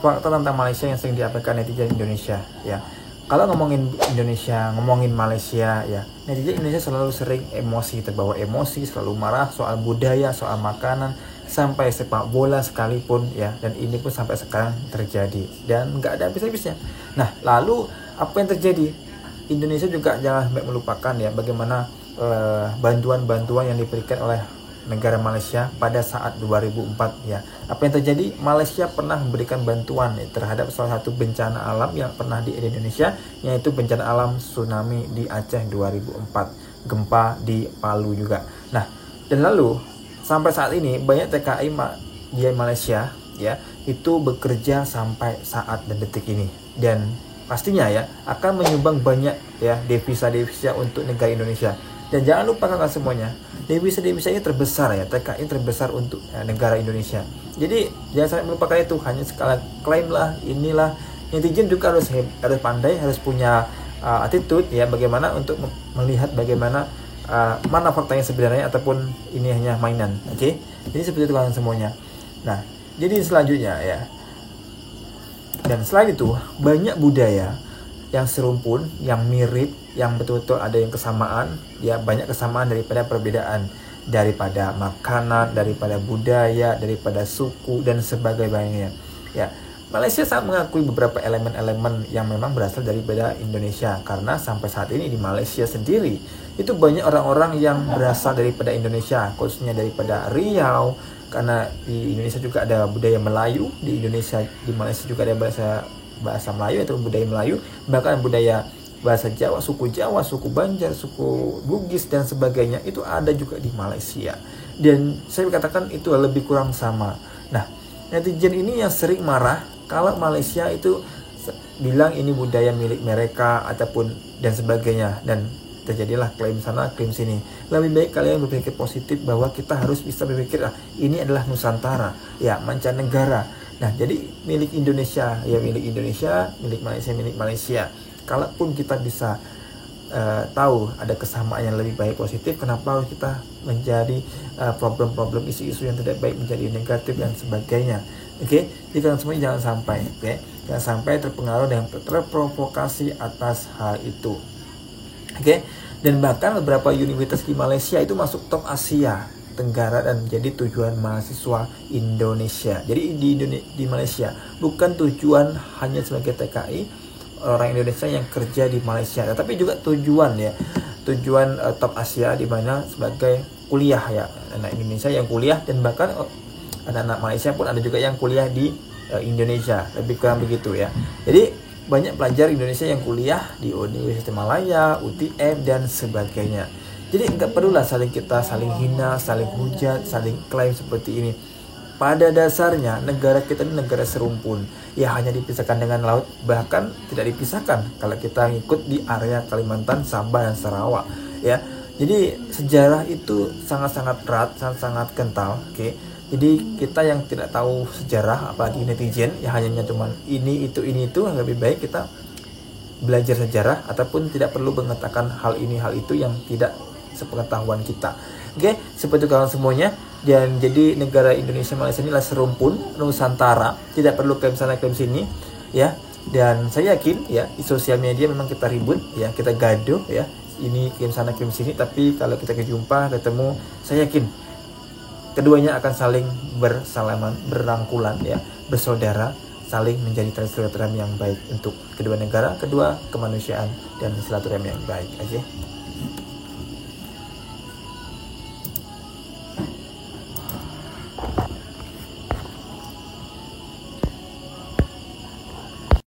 fakta tentang Malaysia yang sering diabaikan netizen Indonesia ya. Kalau ngomongin Indonesia, ngomongin Malaysia ya, netizen Indonesia selalu sering emosi, terbawa emosi, selalu marah soal budaya, soal makanan, sampai sepak bola sekalipun ya. Dan ini pun sampai sekarang terjadi dan nggak ada habis-habisnya. Nah, lalu apa yang terjadi? Indonesia juga jangan sampai melupakan ya bagaimana bantuan-bantuan yang diberikan oleh negara Malaysia pada saat 2004 ya. Apa yang terjadi? Malaysia pernah memberikan bantuan terhadap salah satu bencana alam yang pernah di Indonesia, yaitu bencana alam tsunami di Aceh 2004, gempa di Palu juga. Nah, dan lalu sampai saat ini banyak TKI di Malaysia ya itu bekerja sampai saat dan detik ini, dan pastinya ya akan menyumbang banyak ya devisa-devisa untuk negara Indonesia. Dan jangan lupa kakak semuanya, devisa-devisa ini terbesar ya, TKI terbesar untuk negara Indonesia. Jadi jangan sampai melupakan itu, hanya sekali klaim lah, inilah. Netizen juga harus pandai, harus punya attitude ya, bagaimana untuk melihat bagaimana mana fakta yang sebenarnya ataupun ini hanya mainan. Oke? Jadi seperti itu kalian semuanya. Nah, jadi selanjutnya ya. Dan selain itu, banyak budaya yang serumpun, yang mirip, yang betul-betul ada yang kesamaan, ya banyak kesamaan daripada perbedaan, daripada makanan, daripada budaya, daripada suku dan sebagainya. Ya, Malaysia sangat mengakui beberapa elemen-elemen yang memang berasal daripada Indonesia, karena sampai saat ini di Malaysia sendiri itu banyak orang-orang yang berasal daripada Indonesia, khususnya daripada Riau, karena di Indonesia juga ada budaya Melayu, di Malaysia juga ada bahasa Melayu atau budaya Melayu, bahkan budaya bahasa Jawa, suku Banjar, suku Bugis dan sebagainya itu ada juga di Malaysia. Dan saya katakan itu lebih kurang sama. Nah, netizen ini yang sering marah kalau Malaysia itu bilang ini budaya milik mereka ataupun dan sebagainya, dan terjadilah klaim sana klaim sini. Lebih baik kalian berpikir positif bahwa kita harus bisa berpikir ini adalah Nusantara ya, mancanegara. Nah, jadi milik Indonesia ya milik Indonesia, milik Malaysia. Kalaupun kita bisa tahu ada kesamaan yang lebih baik positif, kenapa kita menjadi problem-problem isu-isu yang tidak baik menjadi negatif dan sebagainya. Oke, jadi kalian semua jangan sampai jangan sampai terpengaruh dan terprovokasi atas hal itu. Oke, dan bahkan beberapa universitas di Malaysia itu masuk top Asia Tenggara dan menjadi tujuan mahasiswa Indonesia. Jadi di Malaysia bukan tujuan hanya sebagai TKI orang Indonesia yang kerja di Malaysia, tetapi juga tujuan top Asia, di mana sebagai kuliah ya, anak Indonesia yang kuliah, dan bahkan anak-anak Malaysia pun ada juga yang kuliah di Indonesia, lebih kurang begitu ya. Jadi banyak pelajar Indonesia yang kuliah di Universitas Malaya, UTM dan sebagainya. Jadi nggak perlulah saling hina, saling hujat, saling klaim seperti ini. Pada dasarnya negara kita ini negara serumpun, ya hanya dipisahkan dengan laut, bahkan tidak dipisahkan kalau kita ngikut di area Kalimantan, Sabah dan Sarawak ya. Jadi sejarah itu sangat-sangat erat, sangat-sangat kental. Oke. Jadi kita yang tidak tahu sejarah, apalagi netizen ya hanya cuman ini itu, lebih baik kita belajar sejarah ataupun tidak perlu mengatakan hal ini hal itu yang tidak sepengetahuan kita. Oke, seperti itu kawan semuanya. Dan jadi negara Indonesia Malaysia inilah serumpun Nusantara, tidak perlu klaim sana klaim sini ya. Dan saya yakin ya di sosial media memang kita ribut ya, kita gaduh ya, ini klaim sana klaim sini, tapi kalau kita ketemu, saya yakin keduanya akan saling bersalaman, berangkulan ya, bersaudara, saling menjadi tali silaturahmi yang baik untuk kedua negara, kedua kemanusiaan dan silaturahmi yang baik aja.